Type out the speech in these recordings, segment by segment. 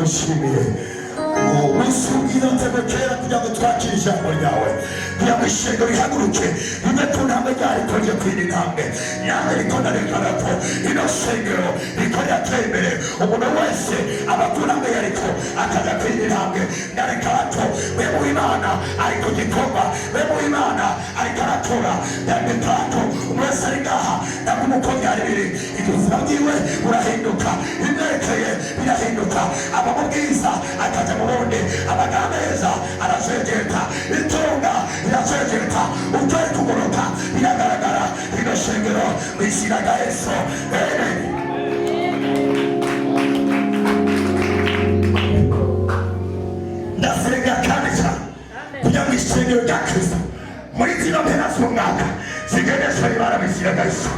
tumushimire wisugira temekera kugira ngo twakire ijambo ryawe kugira ngo ishengero rihaguruke rive ku ntambwe ryari tujye kwindi ntambwe nyange rikona rikarako ino shengero rikorera tera imbere umuntu wese aba ku ntambwe yariko akaja kwindi ntambwe narekato we mu Imana ari ku gikorwa we mu Imana ariko aratora yandikato umwese ari ngaha nakumukomya bibiri ubuzima bwiwe burahinduka imyerekeye birahinduka abamubwiza akaja mu bundi abagameza arasegeka itunga irasegeka utari kugoroka biragaragara ino shengero mw'izina rya Yesu amen. Ndasenga kandi cyane kugira ngo ishengero rya Kristo muri zino mpera z'umwaka zigeneshe ibara mw'izina rya Yesu.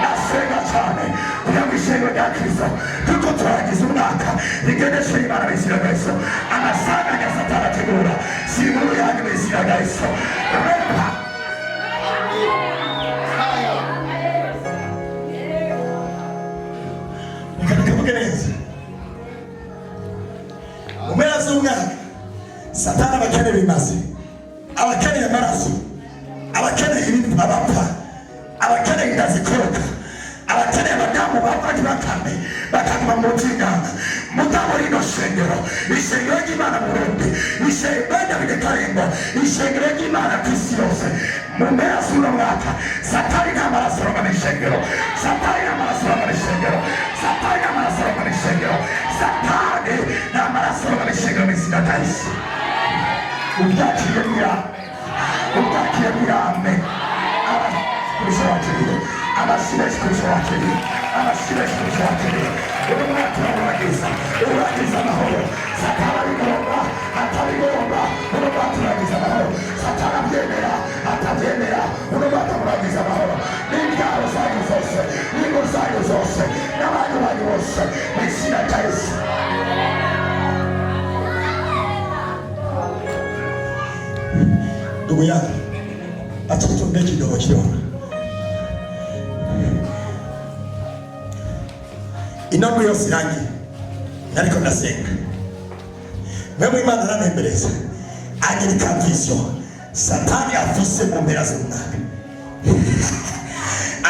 Nasenga cyane kugira ngo ishengero rya Kristo kuko turagize umwaka rigeneshe ibara mw'izina rya Yesu. Amasanga ya Satani ategura si inkuru yanyu mw'izina rya Yesu. Repa nikavuge neza umpera z'umwaka Satani abakeneye ibimazi, abakeneye amaraso, abakeneye ibintu abapfa, abakeneye inda zikoroka, abakeneye abadamu bavanye bakame bakaguma mu by'inganga mugabo rino shengero ishengero ry'Imana mu Burundi ishengero ry'Ikarengo ishengero ry'Imana ku isi yose mu mpera z'uno mwaka Satani nta maraso aroma n'ishengero, Satani nta maraso aroma n'ishengero, Satani nta maraso aroma n'ishengero, Satani nta maraso aroma n'ishengero mw'izina rya Yesu. Ubyakiye mirame kurishobakiriye abashireshi kurishobakiriye abashireshi kurishobakiriye uyu mwaka uragiza amahoro Satani abigomba atabigomba uyu mwaka uragiza amahoro Satani abyemera atabyemera uyu mwaka uragiza amahoro n'ibyaro zanyu zose n'ingo zanyu zose n'abantu banyu bose mw'izina rya Yesu. Ndugu yangu, acha tuongee kidogo kidogo. Inambo yose irangi nariko ndasenga. Wewe Imana nanembereza anyereka vision Satani afise mu mpera z'umwaka.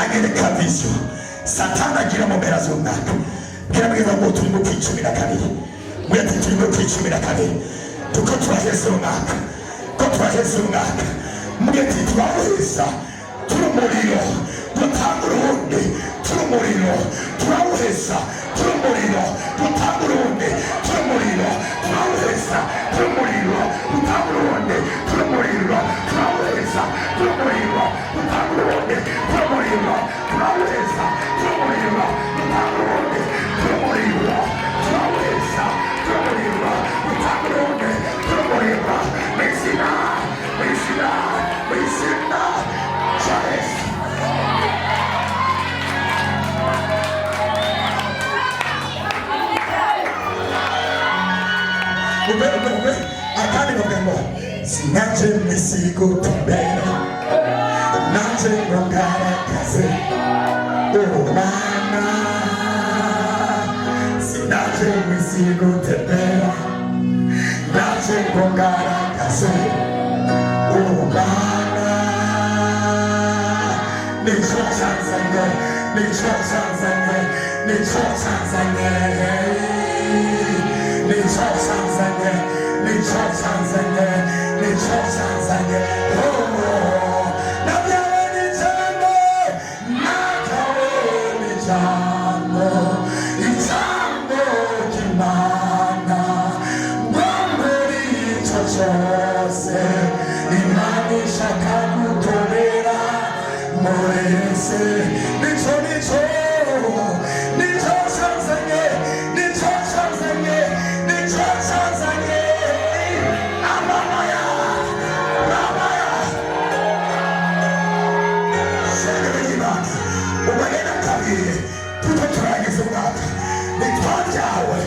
Anyereka vision Satani agira mu mpera z'umwaka. Kirabwira ngo turi mu 12 mwete turi mu 12 tuko turaheze umwaka ko turaheze umwaka mwete turaheza turumuriro dutanga urundi turumuriro turawuheza turumuriro dutanga urundi turumuriro turawuheza turumuriro dutanga urundi turumuriro turawuheza turumuriro dutanga urundi turumuriro turawuheza turumuriro dutanga urundi turumuriro turawuheza turumuriro dutanga urundi turumuriro mw'izina rya Yesu. Ube akandi mugabo sinaje misigo tumbera naje ngaragaze umana sinaje misigo tumbera naje ngaragaze umana nicho chanzanye nicho chanzanye nicho chanzanye nicho chanzanye nicho chanzanye nicho chanzanye oh nabyawe n'ijambo nakawe n'ijambo ijambo ry'Imana ngo muri ico cyose Imana ishaka kutubera morese nicho nicho nicho chanzanye nicho chanzanye nicho chanzanye amamaya ramaya shengero y'Imana ubagenda kabiri tuko turagize umwaka nitwabyawe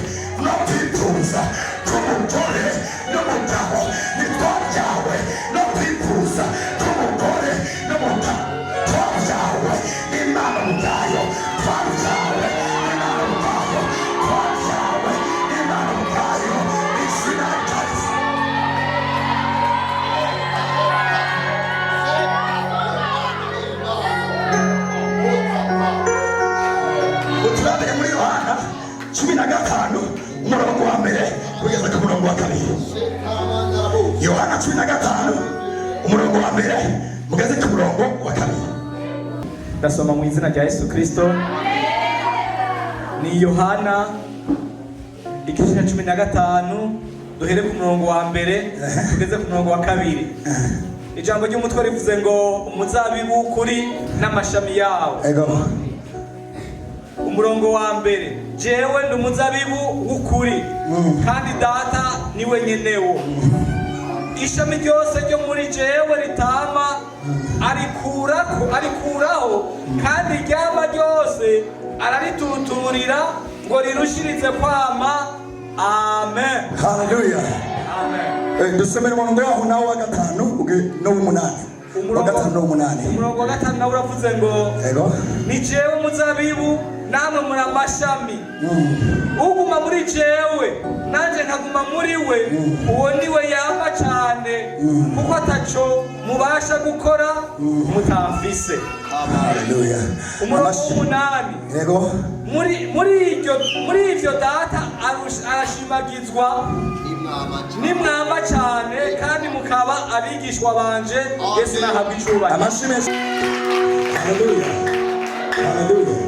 no kwifuza k'umugore n'umugabo nitwabyawe no kwifuza k'umugore n'umugabo twabyawe n'Imana ubwayo twabyawe n'Imana ubwayo twabyawe n'Imana ubwayo 15 umurongo wa mbere kugeza ku murongo wa 2. Yohana 15 umurongo wa mbere mugeze ku murongo wa 2. Ndasoma mu izina rya Yesu Kristo. Ni Yohana igice cya 15 duhere ku murongo wa mbere tugeze ku murongo wa 2. Ijambo ry'umutwe rivuze ngo umuzabibu kuri n'amashami yawo. Umurongo wa mbere, jewe ndi umuzabibu w'ukuri kandi data niwe nyenewo. Ishami ryose ryo muri jewe ritama arikuraho kandi ryama ryose ararituturira ngo rirushirize kwama. Amen. Hallelujah. Amen. Dusomera umurongo waho nawo wa 5 no w'8. Wa 5 no w'8. Umurongo wa 5 nawo uravuze ngo ni jewe umuzabibu namwe muri amashami. Uguma muri jewe nanje nkaguma muri we, uwo niwe yamba cyane kuko ataco mubasha gukora mutamfise. Hallelujah. Umurongo w'8. Muri ivyo data arashimagizwa nimwamba cyane kandi mukaba abigishwa banje. Yesu nahabwa icubahiro. Amashimwe. Hallelujah. Hallelujah.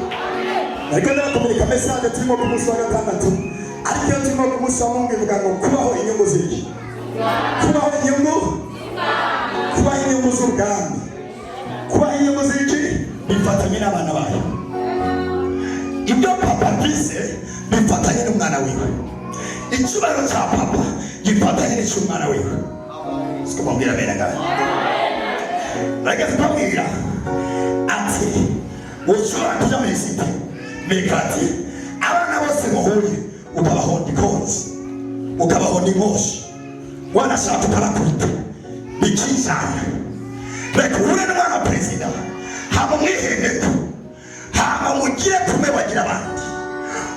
Ariko ndakomeka message turimo ku munsi wa 6, ariko iyo turimo ku munsi wa Mungu ivuga ngo kubaho inyungu z'iki? Kubaho inyungu z'ubwami. Kubaho inyungu z'iki? Bifatanye n'abana bayo. Ibyo papa bise bifatanye n'umwana wiwe. Icyubahiro cya papa gifatanye n'icy'umwana wiwe. Sikumubwira bene ngaho. Ragazzi pabwira ati ushobora kuja muri site mekati abana bose muhuye ukabahonda ikonzi ukabahonda inkoshi wanashaka ukarakubita bikijana reka uhure n'umwana wa perezida hama mwihengeko hama mugire kume bagira abandi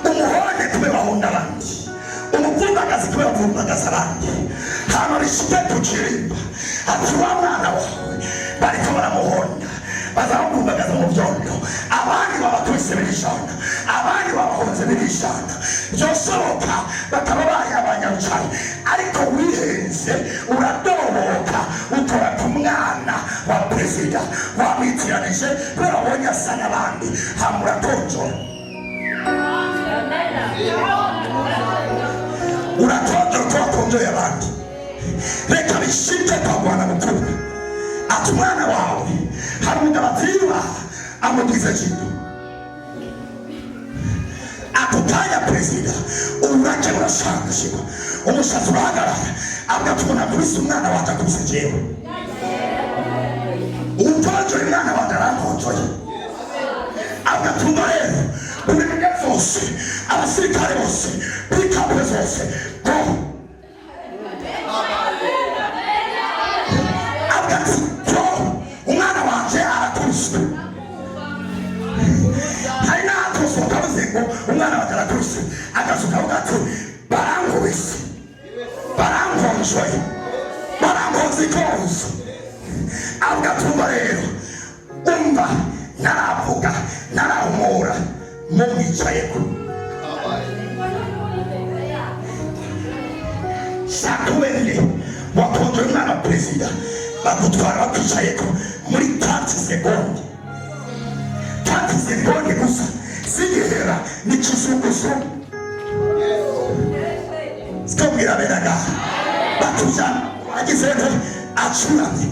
umuhonde kume bahonda abandi umuvumagazi kume bavumagaza abandi hama bishike kukirimba ati wa mwana wawe bariko baramuhonda bazamuvumagaza mu byondo abandi babakubise birishana abandi babahonze birishana byoshoboka bakaba bari abanyarucari ariko wihenze uradoboka utora ku mwana wa perezida wamwitiranije kubera wabonye asa n'abandi hamuratonjora uratonjora uko watonjoye abandi reka bishike kwagwana mukuru ati umwana wawe hari umugabatiba amubwiza kintu ako kanya perezida urake urashanga shiba umushatsi urahagarara agatubona kubisa umwana wawe akubise jewe utonjoye umwana wawe arakonjoye agatuma rero buri mwe zose abasirikare bose pikape zose go agati umwana wanje arakubiswe hari n'akoso kabuze ngo umwana wanje arakubiswe agasuka ugati barangubise barangonjoye barangonze ikozo agatuma rero umva naravuga narahumura mumwicayeko sakubende wakonjoye umwana wa perezida bagutwara bakicayeko muri 30 seconde 30 seconde gusa sigihera n'ikizunguzungu sikubwira benaga batujana agizeko acuramye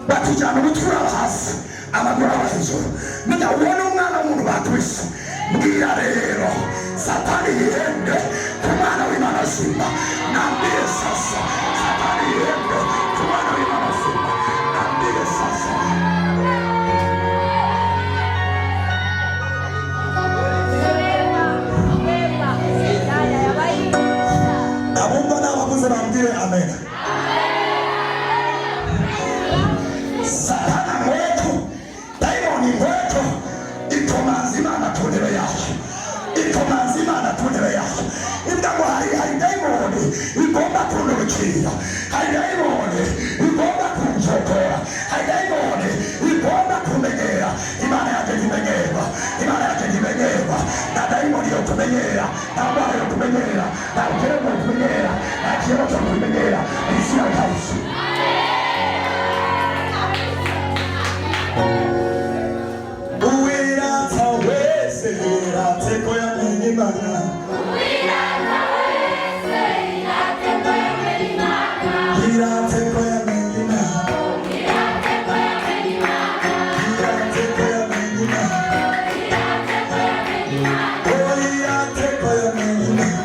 batujana umutwe hasi amaguru aba hejuru menya ubona umwana w'umuntu batwise mbwira rero satani yihende ku mwana w'Imana simba nambire sasa satani yihende ku mwana w'Imana simba nambire sasa abumva n'abakuze bambwire amen. Satana mwetu daimoni mwetu ikomanzi Imana ku ntebe yayo ikomanzi Imana ku ntebe yayo indago hari daimoni igomba kunurukira hari daimoni igomba kunjokora hari daimoni igomba kumenyera Imana yake ntimenyerwa Imana yake ntimenyerwa na daimoni yo kumenyera kumenyera, nta ndwara yo kumenyera, nta kirego yo kumenyera, nta kibazo cyo kumenyera, izina rya Yesu. Uwirata wese irate ko yamenye Imana. Uwirata wese irate ko yamenye Imana. Irate ko yamenye Imana. Irate ko yamenye Imana. Irate ko yamenye Imana. Irate ko yamenye Imana. Irate ko yamenye Imana. Irate ko yamenye Imana.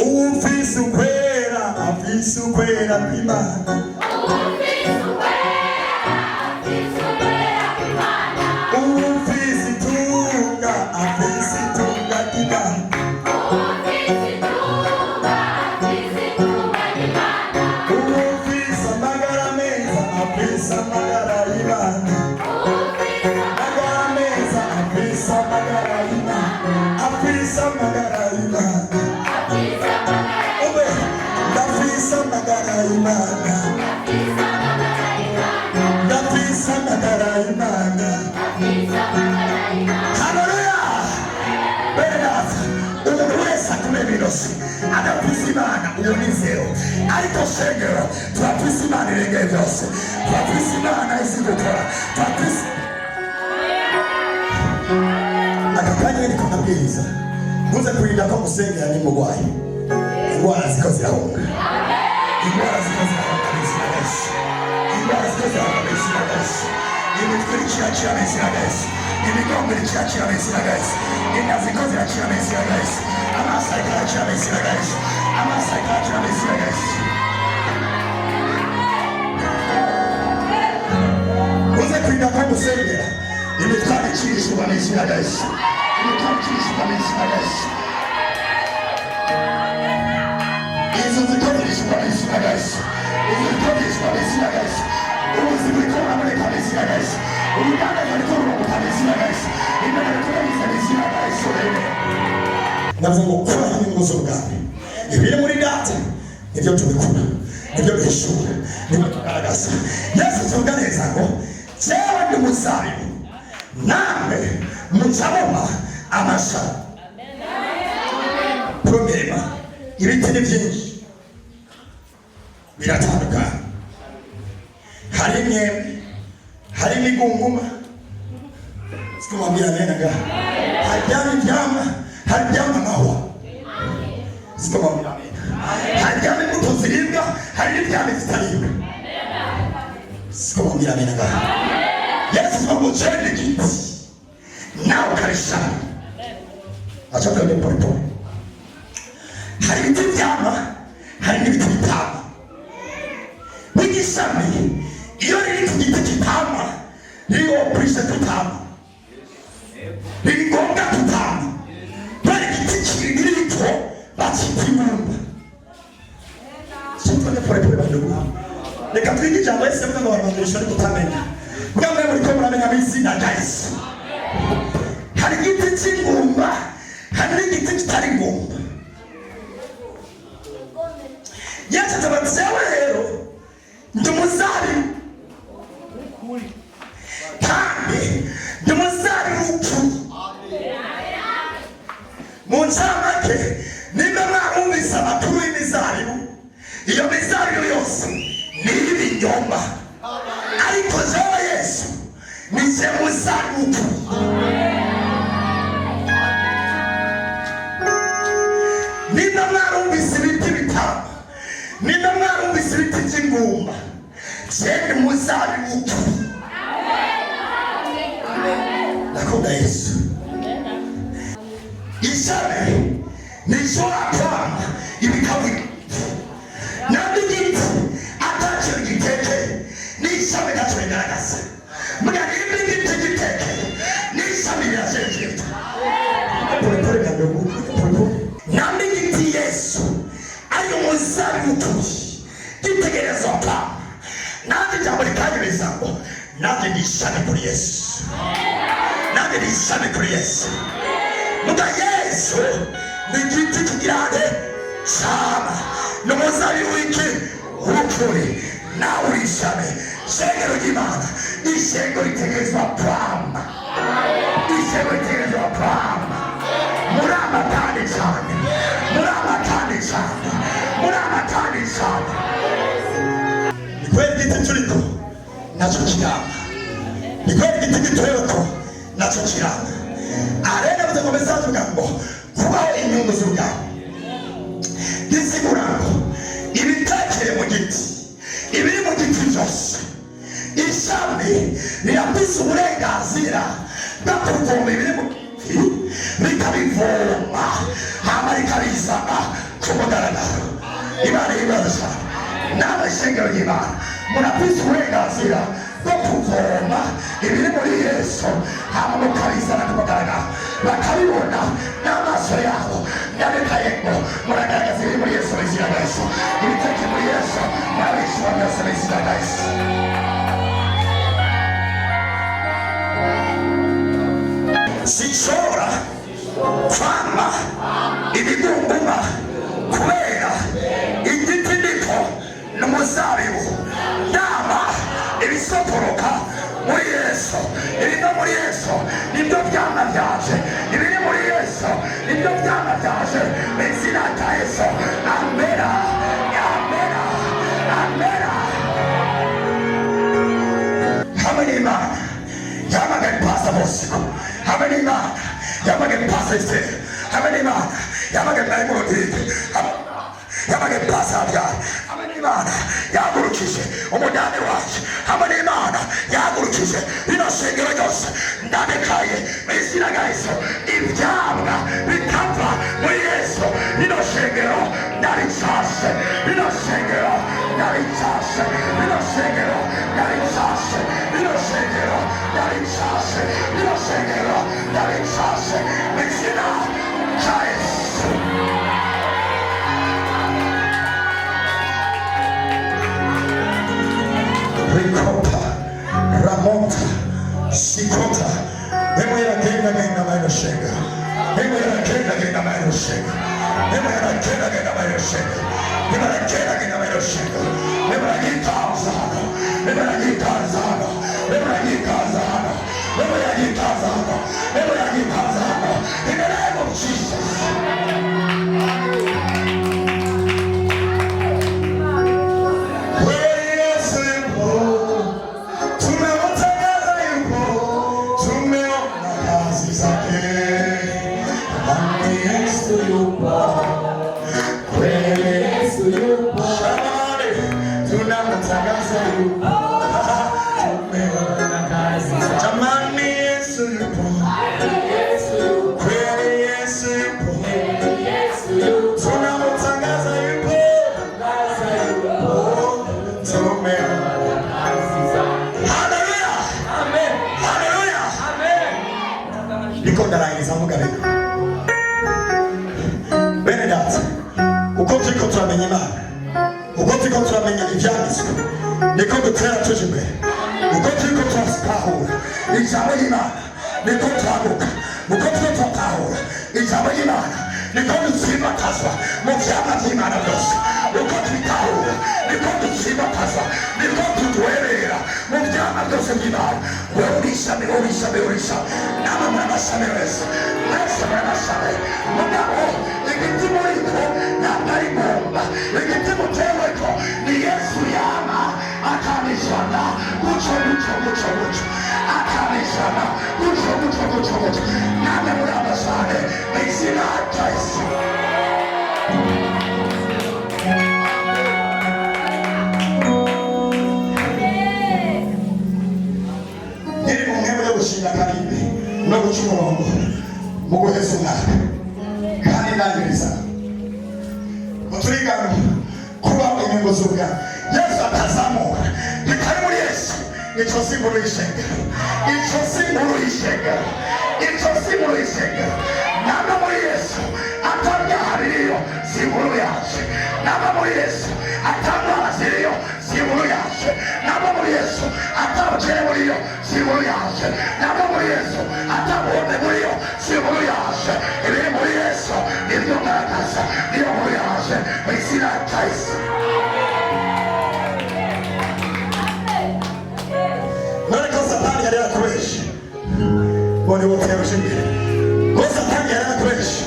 Ufise ukwera, afise ukwera kw'Imana. Adafise Imana umunezero, ariko shengero turafise Imana irengeye byose, turafise Imana izi gukora, turafise akakanya niko nabwiriza muze kurinda ko musengera nimugwaye, indwara ziko zirahunga, indwara ziko zirahunga n'izina rya Yesu, indwara ziko zirahunga n'izina rya Yesu, imitwe irakira n'izina rya Yesu, imigongo irakira n'izina rya Yesu, inda ziko zirakira n'izina rya Yesu, amasaka arakira n'izina rya Yesu, amasaka arakira n'izina rya Yesu. Muze kurinda ko musengera, imitwaro ikirishwa n'izina rya Yesu, imitwaro ikirishwa n'izina rya Yesu, izo zikoreshwa n'izina rya Yesu, izo zikoreshwa n'izina rya Yesu, ubuzima bukora n'izina rya Yesu, uruganda rukora n'izina rya Yesu, imana ikora n'izina rya Yesu. Navuze ngo kora n'inguzo bwawe, ibiri muri data nibyo tubikora, nibyo bihishura, nibyo tugaragaza. Yesu tuvuga neza ngo jewe ndi umuzabibu, namwe muzabona amashami. Problema ibiti ni byinshi biratandukanye, hari imyembe, hari imigunguma, sikumwambia nenaga, hari ibyama, hari ibyamamawa, sikumwambia nena, hari ibyama imbuto ziribwa, hari n'ibyama zitaribwa, sikumwambia nenaga. Yesu amujeni kiti nawe ukarishana, acha tuende pole pole. Hari ibiti byama, hari n'ibiti bitama. Wigishami iyo riri ku giti kitama, niyo opurise tutama, riri ngombwa tutama, bari igiti kiri rito bakita imumba. Tuende pole pole bandugu, reka twige ijambo Yesu yavuze ngo barwandurisha ariko utamenya. Bwamwe muriko muramenya izina rya Yesu. Hari igiti cy'ingumba, hari n'igiti kitari ingumba. Yesu atabatsewe rero ndi umuzabibu, kandi ndi umuzabibu w'ukuri. Mu ncamake nimba mwumvise amakuru y'imizabibu, iyo mizabibu yose ni iy'ibinyoma, ariko jewe Yesu ni je muzabibu w'ukuri. Nimba mwumvise ibiti bitama, nimba mwumvise ibiti by'ingumba, je ndi muzabibu w'ukuri. Nakunda Yesu. Ishame nishobora kwama ibikabiri, nandi giti atacyo giteke n'ishame ntacyo bigaragaza. Mbwa nimba igiti giteke n'ishame birashenjeta. Nandi giti Yesu ari umuzabibu w'ukuri, gitegerezwa kwama. Nandi jambo likanyemeza ngo nandi ni ishame kuri Yesu, nandi ni ishame kuri Yesu. Muga Yesu ni igiti kigirane cyama, n'umuzabibu w'iki w'ukuri. nawe urishame. Shengero ry'Imana, ishengero ritegerezwa kwama, ishengero ritegerezwa kwama. Muri amatani cyane, muri amatani cyane, muri amatani cyane. Ni kweli igiti turiko nacyo kiramba, ni kweli igiti giteweko nacyo kiramba. Arena buze ngo bezavuga ngo kubaho inyungu z'ubwabo gisigura ngo ibitakire mu giti, ibiri mu giti byose, ishami rirafise uburenganzira bwo kuvoma ibiri mu giti rikabivoma hama rikabizana ku mugaragaro. Imana yibaza nawe shengero ry'Imana murafise uburenganzira bwo kuvoma ibiri muri Yesu hama mukabizana ku mugaragaro, bakabibona n'amaso yabo. Ndabikaye ngo muragaragaza ibiri muri Yesu bizira Yesu, ibiteke muri Yesu murabishima byose bizira Yesu. Sinshobora kwama ibigumbuma kubera igiti ndiko n'umuzabibu, ndama ibisokoroka muri Yesu. Ibiva muri Yesu nibyo byama byaje, ibiri muri Yesu nibyo byama byaje. Izina rya Yesu, amena, amena, amena. Hamwe n'Imana yamagana Pastor Bosco, hamwe n'Imana yamagana Pastor Esther, hamwe n'Imana yamagana Maimonide, yamagana Pastor Abdal, hamwe n'Imana yagurukije umujyane wacu, hamwe n'Imana yagurukije rino shengero ryose. Ndabikaye mu izina rya Yesu, ibyamwa bitava muri Yesu. Rino shengero ndaricashe, rino shengero ndaricashe, rino shengero ndaricashe, rino shengero ndaricashe, rino shengero ndaricashe mu izina rya Yesu. Rikota, Ramota, Sikota, Emo yanagenda genda maino shega, Emo yanagenda genda maino shega, Emo yanagenda genda maino shega, Emo yanagenda genda maino shega, Emo yanagitazana, Emo yanagitazana, Emo yanagitazana, Emo yanagitazana, Emo yanagitazana. In the name of Jesus. Niko dutera tuje imbere, uko turiko turasahura ijambo ry'Imana, niko twaguka, uko turiko turatahura ijambo ry'Imana, niko dutsimbakazwa mu vyamwa vy'Imana byose. Uko twitahura niko dutsimbakazwa, niko tuduherera mu vyamwa byose by'Imana. Wewe urishame, urishame, urishame, namwe muri amashami wese, mwese muri amashami. Mugabo igiti muriko ntabwo ari ngomba, igiti muteweko ni Yesu yama akamishana guco guco guco guco, akamishana guco guco guco guco. Namwe muri amashami mw'izina rya Yesu. Niri mu ntebe yo gushinga karindwi no guca umurongo mu guheza umwaka kandi ndangiriza uturigano kubaho inyungu z'ubwami. Yesu atazamura bitari muri Yesu, ico si inkuru y'ishengero, ico si inkuru y'ishengero, ico si inkuru y'ishengero. Namba muri Yesu atabyaha biriyo si inkuru yaje, namba muri Yesu atandwara ziriyo si inkuru yaje, namba muri Yesu atabukene buriyo si inkuru yaje, namba muri Yesu atabuhombe buriyo si inkuru yaje. Ibiri muri Yesu nibyo ngaragaza, niyo nkuru yaje mu izina rya Yesu. ngo niwo uteruje imbere ngo Satani yarakubeshe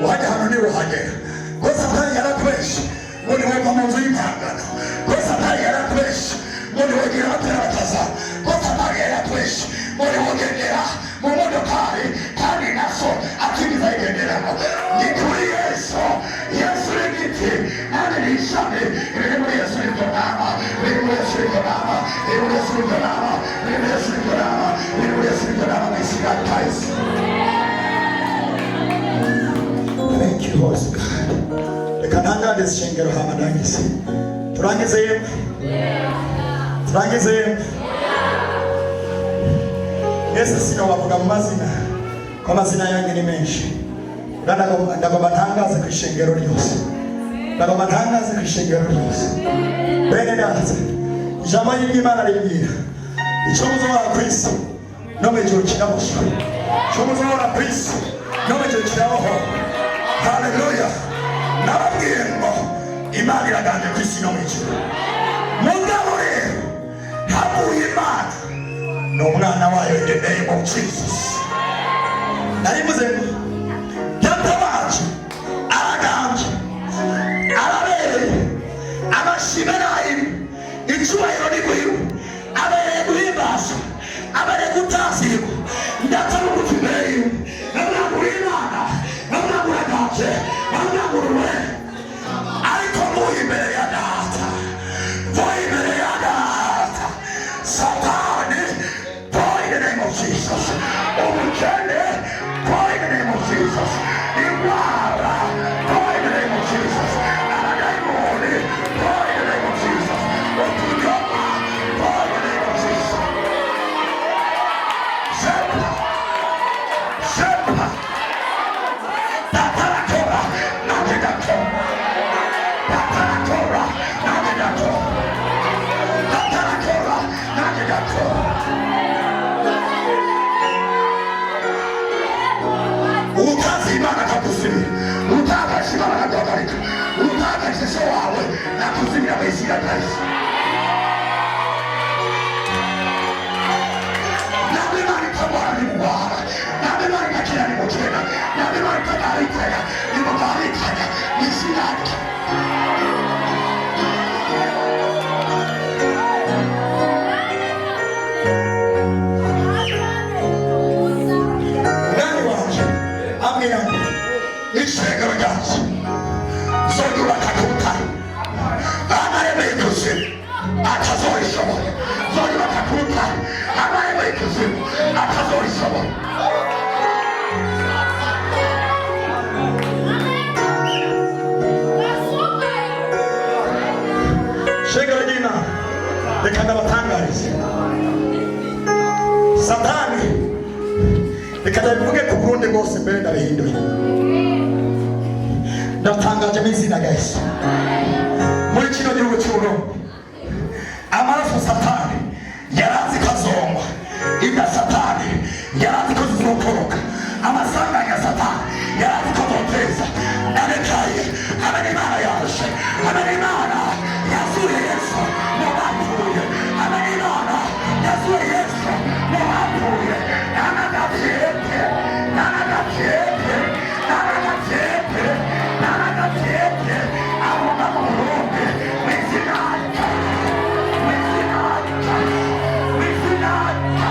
wajya hano niwe uhagera ngo Satani yarakubeshe ngo niwe va mu nzu y'impangano ngo Satani yarakubeshe ngo niwe gira abaterabataza ngo Satani yarakubeshe ngo niwe ugendera mu modokari kandi naso atigiza igenderamo ni kuri Yesu Yesu n'igiti nane n'ishami biri muri Yesu n'intonama biri muri Yesu n'intonama biri muri Yesu n'intonama biri muri Yesu n'intonama biri muri Yesu n'intonama mw'izina rya Yesu. Thank you Holy God. Reka ntangarize ishengero hama ndangize turangize yemwe turangize yemwe Yesu sino wavuga mu mazina kwa mazina yanjye ni menshi ndagomba ntangaze ku ishengero ryose ndagomba ntangaze ku ishengero ryose bene data ijambo ry'Imana rimbwira icyo muzobora ku isi no mu ijuru kiraboshwe icyo muzobora ku isi no mu ijuru kiraboho. Haleluya. Nababwiye ngo Imana iraganje ku isi no mu ijuru mugabo rero havuye Imana n'umwana wayo in the name of Jesus. Narivuze ngo yatabaje araganje arabereye amashime nayo icyubahiro ni guhiwe abereye guhimbaza abereye gutazirwa ndataruka imbere yiwe namwagura Imana namwagura ganje namwagura uwe ariko muye imbere ya data muye imbere ya data Satani in the name of Jesus. Umukene, go in the name of Jesus. Iwara, go in the name of Jesus. Anadaimoni, go in the name of Jesus. Okuyoma, go in the name of Jesus. Shepa, Shepa, Tataratora, Nagidato, Tataratora, Nagidato, Tataratora, Nagidato. Imana kakusimi utakashimana kadogarika utakashesho wawe na kuzimira besira kaisi nabimani kabara ni mubara nabimani kakira ni mukena nabimani kagarikaya ni mugarikaya ni sinaki ishengero ryacu zonyubaka ku butare amarembo y'ikuzimu atazorishobora zonyubaka ku butare amarembo y'ikuzimu atazorishobora. Shengero ry'Imana reka ndabatangarize Satani reka ndabivuge ku Burundi bwose mbere ndabihinduye ndatangaje mu izina rya Yesu muri kino gihugu cy'Uburundi amaraso Satani yarazi kazongwa inda Satani yarazi ko zizokoroka amasanganya ya Satani yarazi ko zoteza ndarekaye abari Imana yaje abari Imana yasuye Yesu mu bapfuye abari Imana yasuye Yesu mu bapfuye nanagabyete nanagabyete nanagabyete nanagabyete abona mu Burundi wizinata wizinata wizinata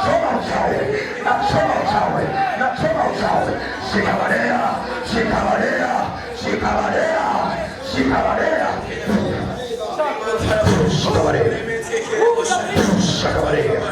Nachoma uchawi, nachoma uchawi, nachoma uchawi. Shikabalea, shikabalea, shikabalea, shikabalea. Shikabalea, shikabalea, shikabalea.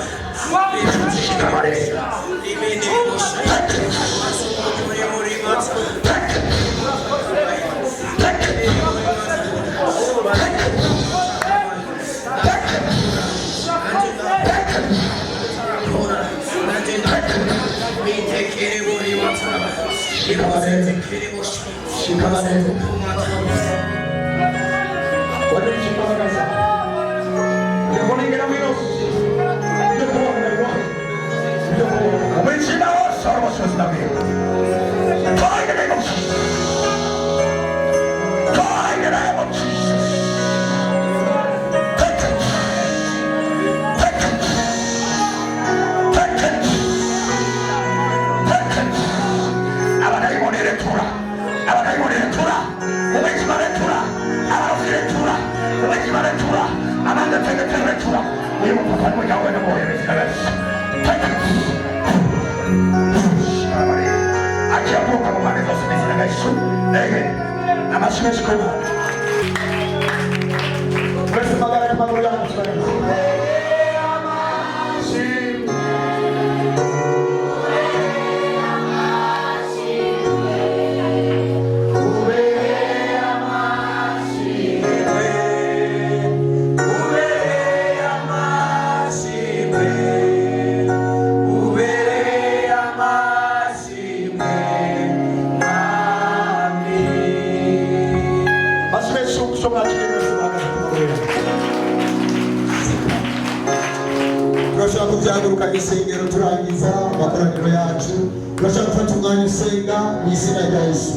Turashaka kubyaguruka isengero turangiza amakoraniro yacu. Turashaka gufata umwanya usenga mu izina rya Yesu.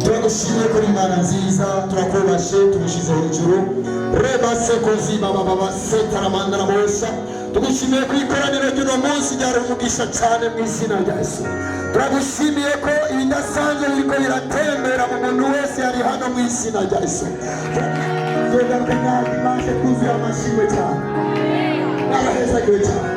Turagushimiye kuri Imana nziza, turakubashe, tugushize hejuru. Reba sekozi baba baba setaramandara bose. Tugushimiye ku ikoraniro ry'uno munsi ryari umugisha cyane mu izina rya Yesu. Turagushimiye ko ibidasanzwe biriko biratembera mu muntu wese yari hano mu izina rya Yesu. Tugaruka kandi maze kuzuye amashimwe cyane. N'abaheza giwe cyane.